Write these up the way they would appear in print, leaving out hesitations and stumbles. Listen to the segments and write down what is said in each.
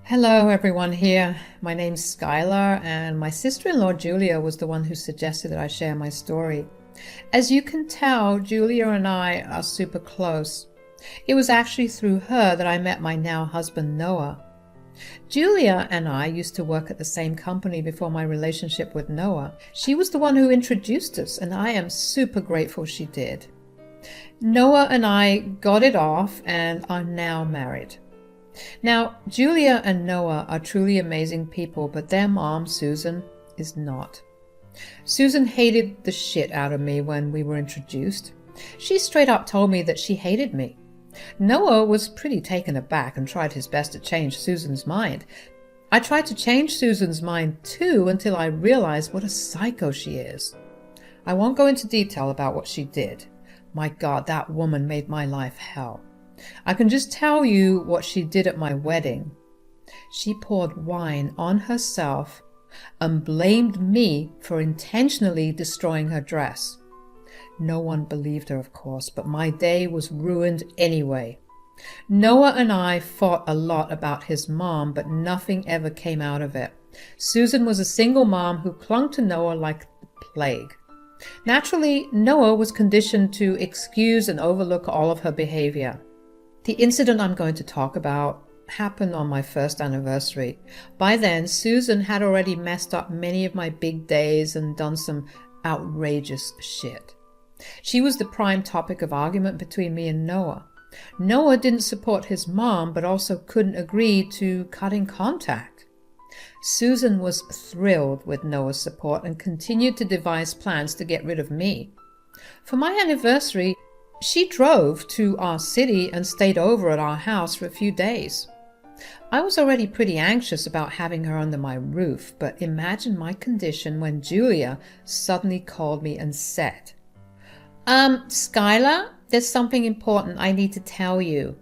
Hello, everyone here. My name's Skylar, and my sister-in-law Julia was the one who suggested that I share my story. As you can tell, Julia and I are super close. It was actually through her that I met my now husband Noah. Julia and I used to work at the same company before my relationship with Noah. She was the one who introduced us, and I am super grateful she did. Noah and I got it off and are now married. Now, Julia and Noah are truly amazing people, but their mom, Susan, is not. Susan hated the shit out of me when we were introduced. She straight up told me that she hated me. Noah was pretty taken aback and tried his best to change Susan's mind. I tried to change Susan's mind too until I realized what a psycho she is. I won't go into detail about what she did. My God, that woman made my life hell. I can just tell you what she did at my wedding. She poured wine on herself and blamed me for intentionally destroying her dress. No one believed her, of course, but my day was ruined anyway. Noah and I fought a lot about his mom, but nothing ever came out of it. Susan was a single mom who clung to Noah like the plague. Naturally, Noah was conditioned to excuse and overlook all of her behavior. The incident I'm going to talk about happened on my first anniversary. By then, Susan had already messed up many of my big days and done some outrageous shit. She was the prime topic of argument between me and Noah. Noah didn't support his mom, but also couldn't agree to cutting contact. Susan was thrilled with Noah's support and continued to devise plans to get rid of me. For my anniversary, she drove to our city and stayed over at our house for a few days. I was already pretty anxious about having her under my roof, but imagine my condition when Julia suddenly called me and said, Skylar, there's something important I need to tell you.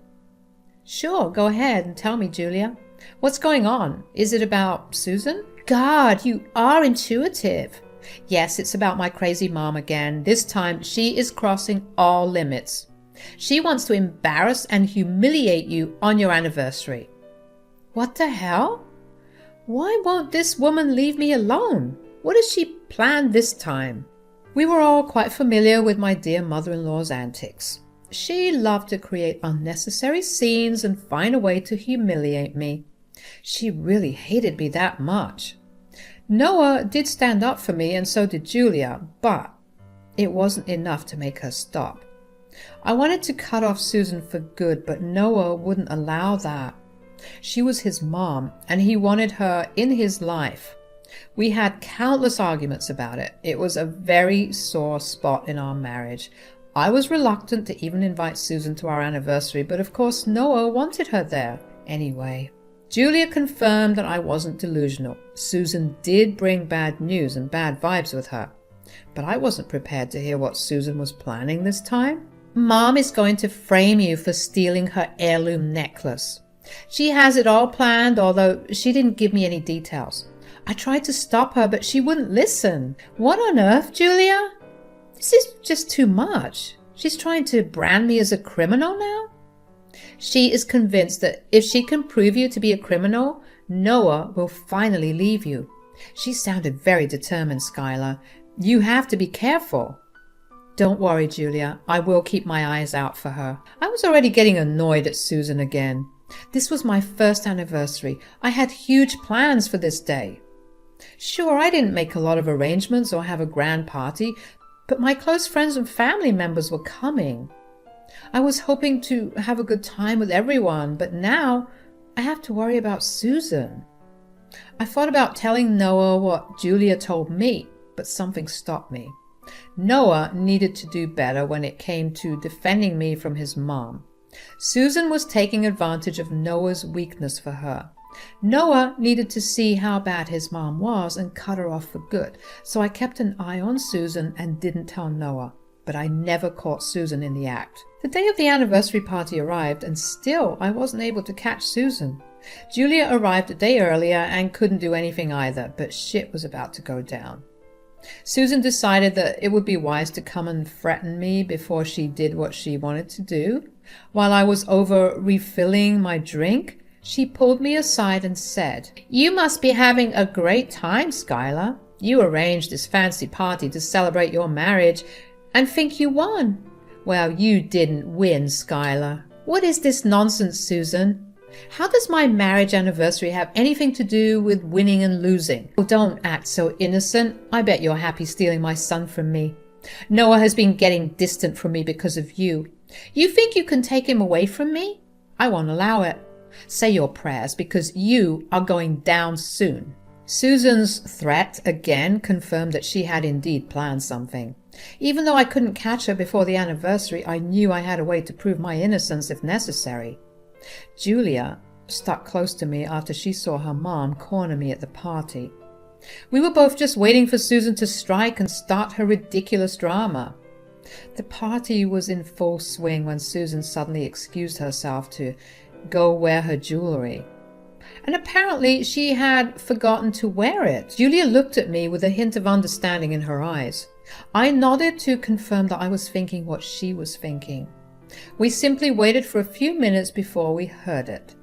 Sure, go ahead and tell me, Julia. What's going on? Is it about Susan? God, you are intuitive. Yes, it's about my crazy mom again. This time, she is crossing all limits. She wants to embarrass and humiliate you on your anniversary. What the hell? Why won't this woman leave me alone? What has she planned this time? We were all quite familiar with my dear mother-in-law's antics. She loved to create unnecessary scenes and find a way to humiliate me. She really hated me that much. Noah did stand up for me, and so did Julia, but it wasn't enough to make her stop. I wanted to cut off Susan for good, but Noah wouldn't allow that. She was his mom, and he wanted her in his life. We had countless arguments about it. It was a very sore spot in our marriage. I was reluctant to even invite Susan to our anniversary, but of course Noah wanted her there anyway. Julia confirmed that I wasn't delusional. Susan did bring bad news and bad vibes with her, but I wasn't prepared to hear what Susan was planning this time. Mom is going to frame you for stealing her heirloom necklace. She has it all planned, although she didn't give me any details. I tried to stop her, but she wouldn't listen. What on earth, Julia? This is just too much. She's trying to brand me as a criminal now? She is convinced that if she can prove you to be a criminal, Noah will finally leave you. She sounded very determined, Skylar. You have to be careful. Don't worry, Julia. I will keep my eyes out for her. I was already getting annoyed at Susan again. This was my first anniversary. I had huge plans for this day. Sure, I didn't make a lot of arrangements or have a grand party, but my close friends and family members were coming. I was hoping to have a good time with everyone, but now I have to worry about Susan. I thought about telling Noah what Julia told me, but something stopped me. Noah needed to do better when it came to defending me from his mom. Susan was taking advantage of Noah's weakness for her. Noah needed to see how bad his mom was and cut her off for good, so I kept an eye on Susan and didn't tell Noah. But I never caught Susan in the act. The day of the anniversary party arrived, and still I wasn't able to catch Susan. Julia arrived a day earlier and couldn't do anything either, but shit was about to go down. Susan decided that it would be wise to come and threaten me before she did what she wanted to do. While I was over refilling my drink, She pulled me aside and said, "You must be having a great time, Skylar. You arranged this fancy party to celebrate your marriage and think you won. Well, you didn't win, Skylar. What is this nonsense, Susan? How does my marriage anniversary have anything to do with winning and losing? Oh, don't act so innocent. I bet you're happy stealing my son from me. Noah has been getting distant from me because of you. You think you can take him away from me? I won't allow it. Say your prayers, because you are going down soon." Susan's threat again confirmed that she had indeed planned something. Even though I couldn't catch her before the anniversary, I knew I had a way to prove my innocence if necessary. Julia stuck close to me after she saw her mom corner me at the party. We were both just waiting for Susan to strike and start her ridiculous drama. The party was in full swing when Susan suddenly excused herself to go wear her jewelry. And apparently she had forgotten to wear it. Julia looked at me with a hint of understanding in her eyes. I nodded to confirm that I was thinking what she was thinking. We simply waited for a few minutes before we heard it.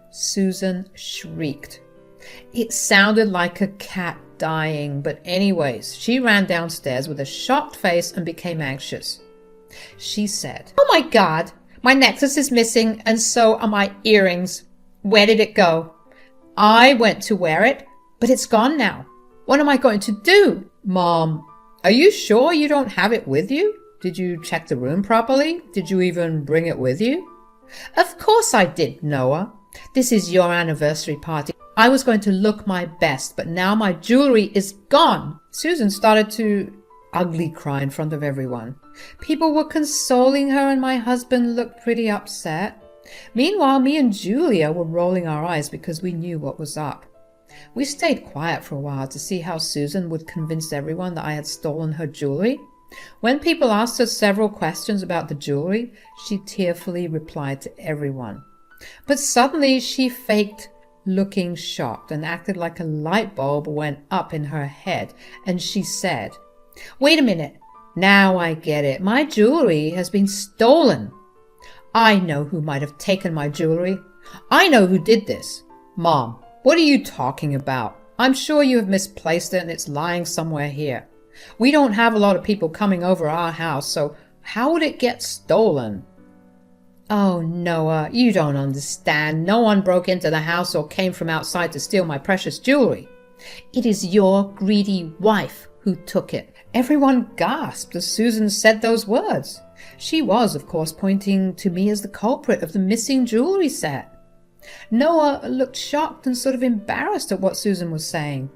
Susan shrieked. It sounded like a cat dying, but anyways, she ran downstairs with a shocked face and became anxious. She said, "Oh my God, my necklace is missing and so are my earrings. Where did it go? I went to wear it, but it's gone now. What am I going to do?" "Mom, are you sure you don't have it with you? Did you check the room properly? Did you even bring it with you?" "Of course I did, Noah. This is your anniversary party. I was going to look my best, but now my jewelry is gone." Susan started to ugly cry in front of everyone. People were consoling her and my husband looked pretty upset. Meanwhile, me and Julia were rolling our eyes because we knew what was up. We stayed quiet for a while to see how Susan would convince everyone that I had stolen her jewelry. When people asked her several questions about the jewelry, she tearfully replied to everyone. But suddenly she faked looking shocked and acted like a light bulb went up in her head, and she said, "Wait a minute. Now I get it. My jewelry has been stolen. I know who might have taken my jewelry. I know who did this." "Mom, what are you talking about? I'm sure you have misplaced it and it's lying somewhere here. We don't have a lot of people coming over our house, so how would it get stolen?" "Oh, Noah, you don't understand. No one broke into the house or came from outside to steal my precious jewelry. It is your greedy wife who took it." Everyone gasped as Susan said those words. She was, of course, pointing to me as the culprit of the missing jewelry set. Noah looked shocked and sort of embarrassed at what Susan was saying.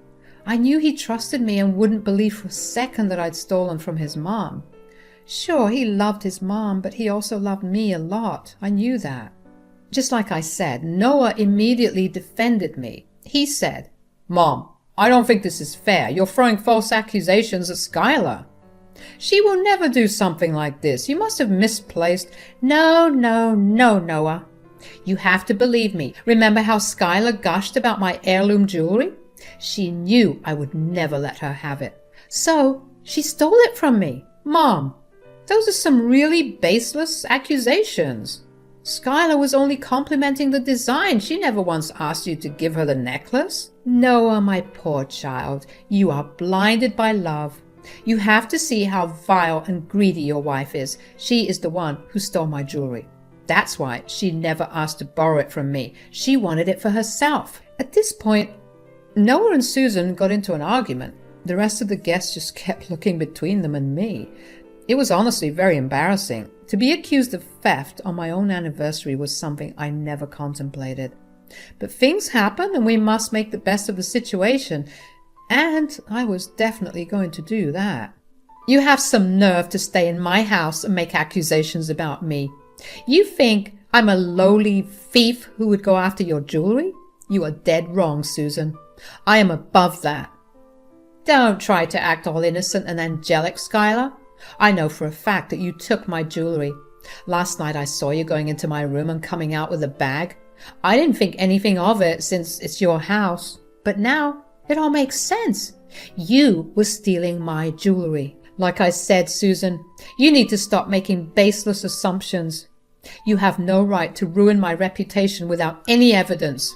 I knew he trusted me and wouldn't believe for a second that I'd stolen from his mom. Sure, he loved his mom, but he also loved me a lot. I knew that. Just like I said, Noah immediately defended me. He said, "Mom, I don't think this is fair. You're throwing false accusations at Skylar. She will never do something like this. You must have misplaced." No, Noah. You have to believe me. Remember how Skylar gushed about my heirloom jewelry? She knew I would never let her have it. So she stole it from me. Mom, those are some really baseless accusations. Skylar was only complimenting the design. She never once asked you to give her the necklace. Noah, my poor child, you are blinded by love. You have to see how vile and greedy your wife is. She is the one who stole my jewelry. That's why she never asked to borrow it from me. She wanted it for herself. At this point, Noah and Susan got into an argument. The rest of the guests just kept looking between them and me. It was honestly very embarrassing. To be accused of theft on my own anniversary was something I never contemplated. But things happen and we must make the best of the situation. And I was definitely going to do that. You have some nerve to stay in my house and make accusations about me. You think I'm a lowly thief who would go after your jewelry? You are dead wrong, Susan. I am above that. Don't try to act all innocent and angelic, Skylar. I know for a fact that you took my jewelry. Last night I saw you going into my room and coming out with a bag. I didn't think anything of it since it's your house. But now it all makes sense. You were stealing my jewelry. Like I said, Susan, you need to stop making baseless assumptions. You have no right to ruin my reputation without any evidence.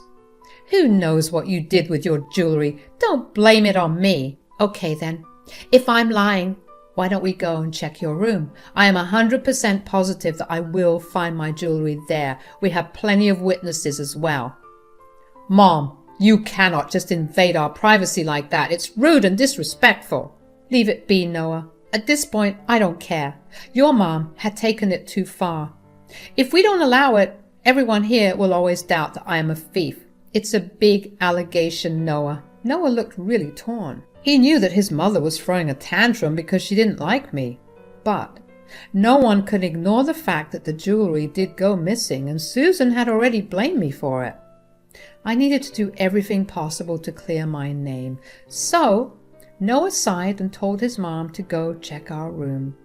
Who knows what you did with your jewelry? Don't blame it on me. Okay then, if I'm lying, why don't we go and check your room? I am 100% positive that I will find my jewelry there. We have plenty of witnesses as well. Mom, you cannot just invade our privacy like that. It's rude and disrespectful. Leave it be, Noah. At this point, I don't care. Your mom had taken it too far. If we don't allow it, everyone here will always doubt that I am a thief. It's a big allegation, Noah. Noah looked really torn. He knew that his mother was throwing a tantrum because she didn't like me. But no one could ignore the fact that the jewelry did go missing and Susan had already blamed me for it. I needed to do everything possible to clear my name. So Noah sighed and told his mom to go check our room.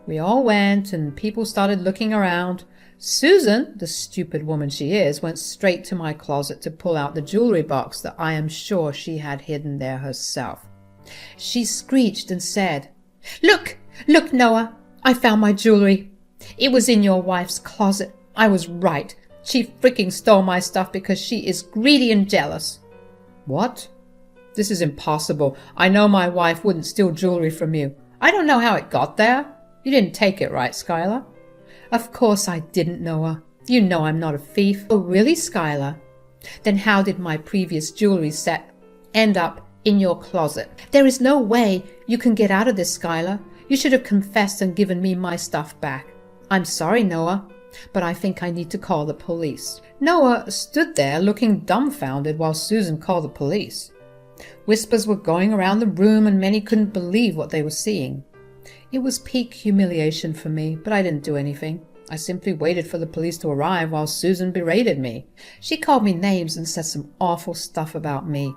We all went and people started looking around. Susan, the stupid woman she is, went straight to my closet to pull out the jewelry box that I am sure she had hidden there herself. She screeched and said, Look, Noah, I found my jewelry. It was in your wife's closet. I was right. She freaking stole my stuff because she is greedy and jealous. What? This is impossible. I know my wife wouldn't steal jewelry from you. I don't know how it got there. You didn't take it, right, Skylar? Of course I didn't, Noah. You know I'm not a thief. Oh, really, Skylar? Then how did my previous jewelry set end up in your closet? There is no way you can get out of this, Skylar. You should have confessed and given me my stuff back. I'm sorry, Noah, but I think I need to call the police. Noah stood there looking dumbfounded while Susan called the police. Whispers were going around the room and many couldn't believe what they were seeing. It was peak humiliation for me, but I didn't do anything. I simply waited for the police to arrive while Susan berated me. She called me names and said some awful stuff about me.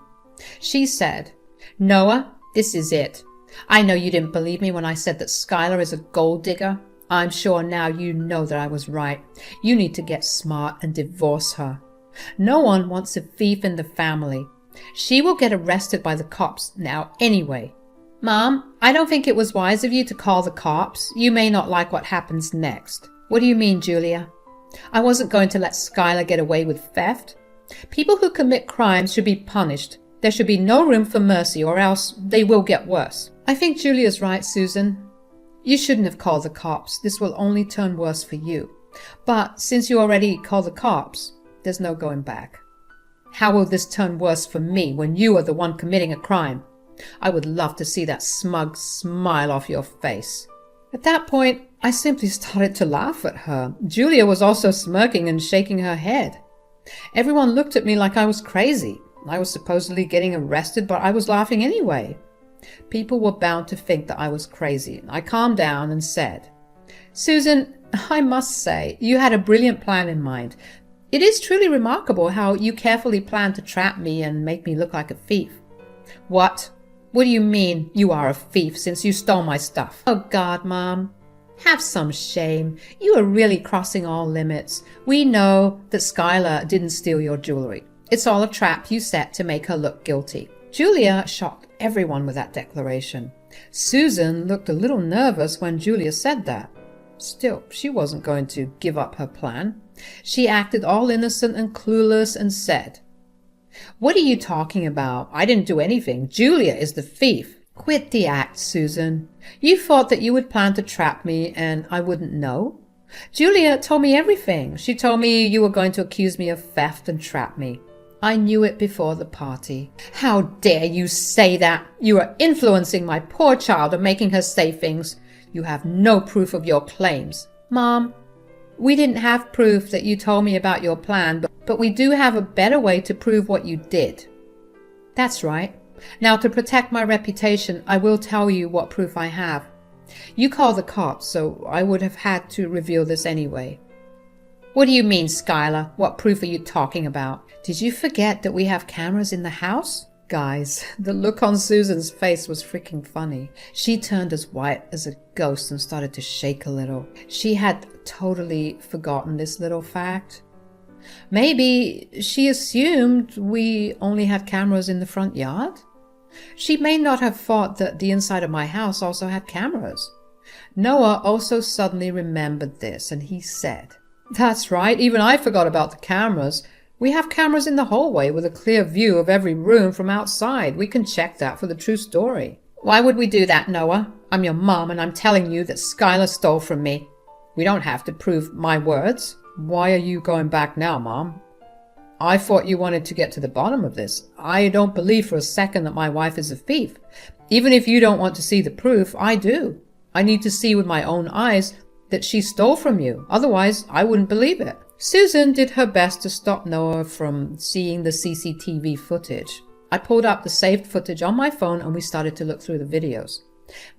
She said, Noah, this is it. I know you didn't believe me when I said that Skylar is a gold digger. I'm sure now you know that I was right. You need to get smart and divorce her. No one wants a thief in the family. She will get arrested by the cops now anyway. Mom, I don't think it was wise of you to call the cops. You may not like what happens next. What do you mean, Julia? I wasn't going to let Skylar get away with theft. People who commit crimes should be punished. There should be no room for mercy, or else they will get worse. I think Julia's right, Susan. You shouldn't have called the cops. This will only turn worse for you. But since you already called the cops, there's no going back. How will this turn worse for me when you are the one committing a crime? I would love to see that smug smile off your face. At that point, I simply started to laugh at her. Julia was also smirking and shaking her head. Everyone looked at me like I was crazy. I was supposedly getting arrested, but I was laughing anyway. People were bound to think that I was crazy. I calmed down and said, Susan, I must say, you had a brilliant plan in mind. It is truly remarkable how you carefully planned to trap me and make me look like a thief. What? What do you mean you are a thief since you stole my stuff? Oh God, Mom. Have some shame. You are really crossing all limits. We know that Skylar didn't steal your jewelry. It's all a trap you set to make her look guilty. Julia shocked everyone with that declaration. Susan looked a little nervous when Julia said that. Still, she wasn't going to give up her plan. She acted all innocent and clueless and said, What are you talking about? I didn't do anything. Julia is the thief. Quit the act, Susan. You thought that you would plan to trap me and I wouldn't know? Julia told me everything. She told me you were going to accuse me of theft and trap me. I knew it before the party. How dare you say that? You are influencing my poor child and making her say things. You have no proof of your claims. Mom, we didn't have proof that you told me about your plan, but we do have a better way to prove what you did. That's right. Now, to protect my reputation, I will tell you what proof I have. You called the cops, so I would have had to reveal this anyway. What do you mean, Skylar? What proof are you talking about? Did you forget that we have cameras in the house? Guys, the look on Susan's face was freaking funny. She turned as white as a ghost and started to shake a little. She had totally forgotten this little fact. Maybe she assumed we only had cameras in the front yard? She may not have thought that the inside of my house also had cameras. Noah also suddenly remembered this, and he said, That's right, even I forgot about the cameras. We have cameras in the hallway with a clear view of every room from outside. We can check that for the true story. Why would we do that, Noah? I'm your mom and I'm telling you that Skylar stole from me. We don't have to prove my words. Why are you going back now, Mom? I thought you wanted to get to the bottom of this. I don't believe for a second that my wife is a thief. Even if you don't want to see the proof, I do. I need to see with my own eyes that she stole from you. Otherwise, I wouldn't believe it. Susan did her best to stop Noah from seeing the CCTV footage. I pulled up the saved footage on my phone and we started to look through the videos.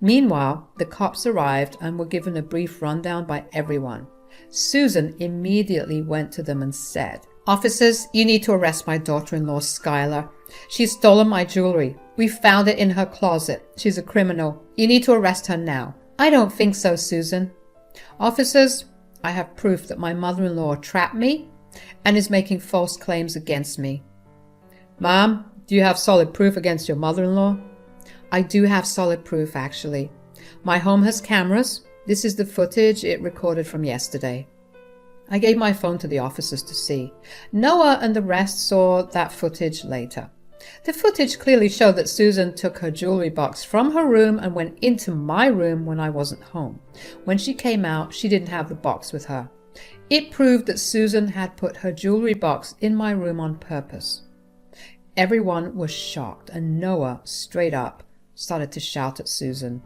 Meanwhile, the cops arrived and were given a brief rundown by everyone. Susan immediately went to them and said, "Officers, you need to arrest my daughter-in-law, Skylar. She's stolen my jewelry. We found it in her closet. She's a criminal. You need to arrest her now." "I don't think so, Susan." "Officers, I have proof that my mother-in-law trapped me and is making false claims against me." "Ma'am, do you have solid proof against your mother-in-law?" "I do have solid proof, actually. My home has cameras. This is the footage it recorded from yesterday." I gave my phone to the officers to see. Noah and the rest saw that footage later. The footage clearly showed that Susan took her jewelry box from her room and went into my room when I wasn't home. When she came out, she didn't have the box with her. It proved that Susan had put her jewelry box in my room on purpose. Everyone was shocked, and Noah, straight up, started to shout at Susan.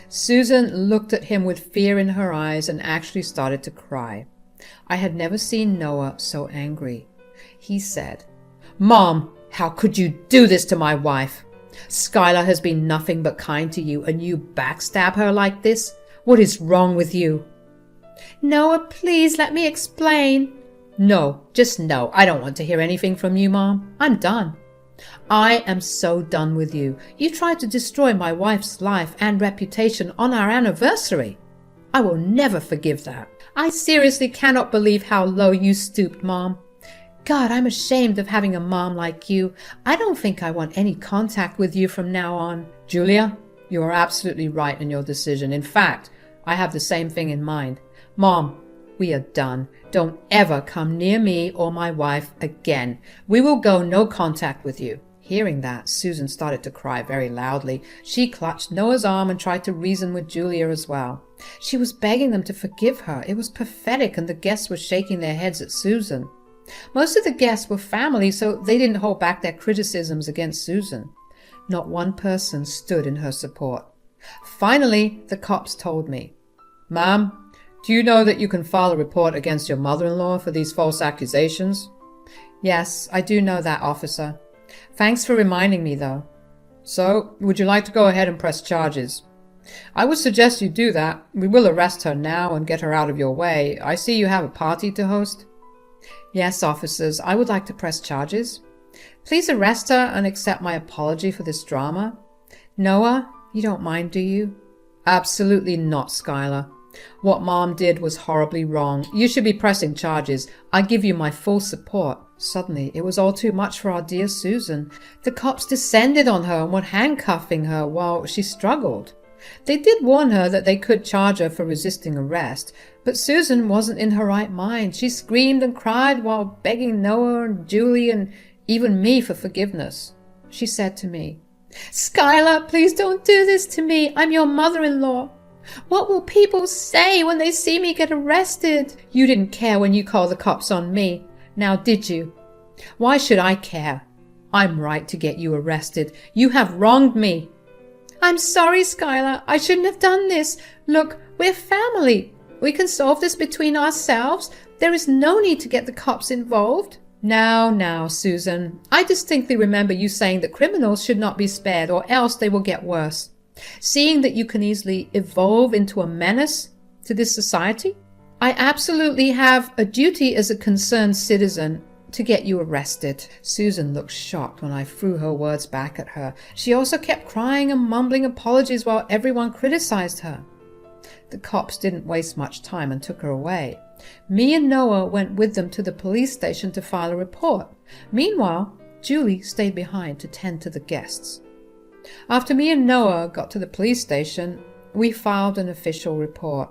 Susan looked at him with fear in her eyes and actually started to cry. I had never seen Noah so angry. He said, "Mom, how could you do this to my wife? Skylar has been nothing but kind to you, and you backstab her like this? What is wrong with you?" "Noah, please let me explain." "No, just no. I don't want to hear anything from you, Mom. I'm done. I am so done with you. You tried to destroy my wife's life and reputation on our anniversary. I will never forgive that. I seriously cannot believe how low you stooped, Mom. God, I'm ashamed of having a mom like you. I don't think I want any contact with you from now on." "Julia, you are absolutely right in your decision. In fact, I have the same thing in mind. Mom, we are done. Don't ever come near me or my wife again. We will go no contact with you." Hearing that, Susan started to cry very loudly. She clutched Noah's arm and tried to reason with Julia as well. She was begging them to forgive her. It was pathetic, and the guests were shaking their heads at Susan. Most of the guests were family, so they didn't hold back their criticisms against Susan. Not one person stood in her support. Finally, the cops told me, "Ma'am, do you know that you can file a report against your mother-in-law for these false accusations?" "Yes, I do know that, officer. Thanks for reminding me, though." "So, would you like to go ahead and press charges?" "I would suggest you do that. We will arrest her now and get her out of your way. I see you have a party to host." "Yes, officers, I would like to press charges. Please arrest her and accept my apology for this drama. Noah, you don't mind, do you?" "Absolutely not, Skylar. What Mom did was horribly wrong. You should be pressing charges. I give you my full support." Suddenly, it was all too much for our dear Susan. The cops descended on her and were handcuffing her while she struggled. They did warn her that they could charge her for resisting arrest, but Susan wasn't in her right mind. She screamed and cried while begging Noah and Julie and even me for forgiveness. She said to me, "Skylar, please don't do this to me. I'm your mother-in-law. What will people say when they see me get arrested?" "You didn't care when you called the cops on me. Now, did you?" "Why should I care? I'm right to get you arrested. You have wronged me." "I'm sorry, Skylar. I shouldn't have done this. Look, we're family. We can solve this between ourselves. There is no need to get the cops involved." Now, Susan. I distinctly remember you saying that criminals should not be spared, or else they will get worse. Seeing that you can easily evolve into a menace to this society, I absolutely have a duty as a concerned citizen to get you arrested." Susan looked shocked when I threw her words back at her. She also kept crying and mumbling apologies while everyone criticized her. The cops didn't waste much time and took her away. Me and Noah went with them to the police station to file a report. Meanwhile, Julie stayed behind to tend to the guests. After me and Noah got to the police station, we filed an official report.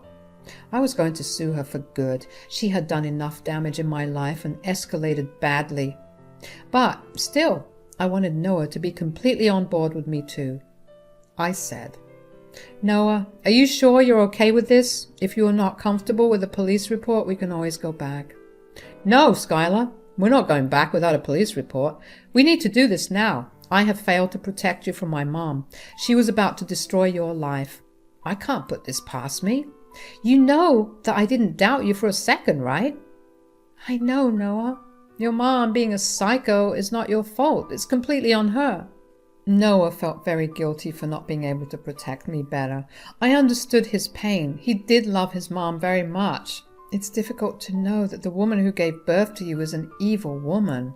I was going to sue her for good. She had done enough damage in my life and escalated badly. But still, I wanted Noah to be completely on board with me too. I said, "Noah, are you sure you're okay with this? If you are not comfortable with a police report, we can always go back." "No, Skylar, we're not going back without a police report. We need to do this now. I have failed to protect you from my mom. She was about to destroy your life. I can't put this past me. You know that I didn't doubt you for a second, right?" "I know, Noah. Your mom being a psycho is not your fault. It's completely on her." Noah felt very guilty for not being able to protect me better. I understood his pain. He did love his mom very much. It's difficult to know that the woman who gave birth to you is an evil woman.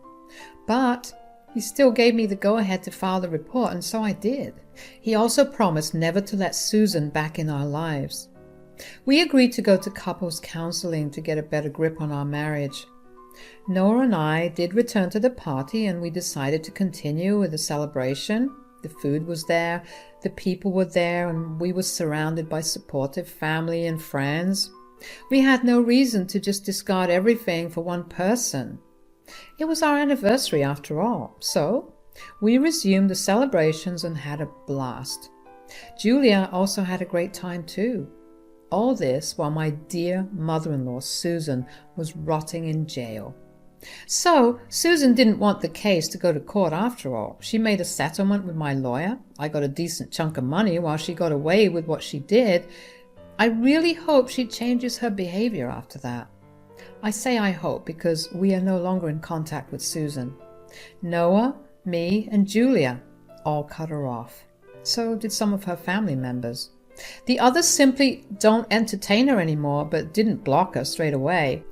But he still gave me the go-ahead to file the report, and so I did. He also promised never to let Susan back in our lives. We agreed to go to couples counseling to get a better grip on our marriage. Noah and I did return to the party, and we decided to continue with the celebration. The food was there, the people were there, and we were surrounded by supportive family and friends. We had no reason to just discard everything for one person. It was our anniversary after all, so we resumed the celebrations and had a blast. Julia also had a great time too. All this while my dear mother-in-law Susan was rotting in jail. So Susan didn't want the case to go to court after all. She made a settlement with my lawyer. I got a decent chunk of money while she got away with what she did. I really hope she changes her behavior after that. I say I hope because we are no longer in contact with Susan. Noah, me, and Julia all cut her off. So did some of her family members. The others simply don't entertain her anymore, but didn't block her straight away.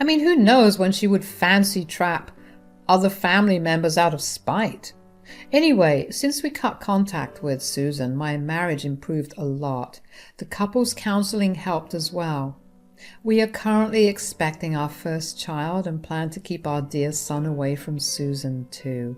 I mean, who knows when she would fancy trap other family members out of spite. Anyway, since we cut contact with Susan, my marriage improved a lot. The couples counseling helped as well. We are currently expecting our first child and plan to keep our dear son away from Susan too.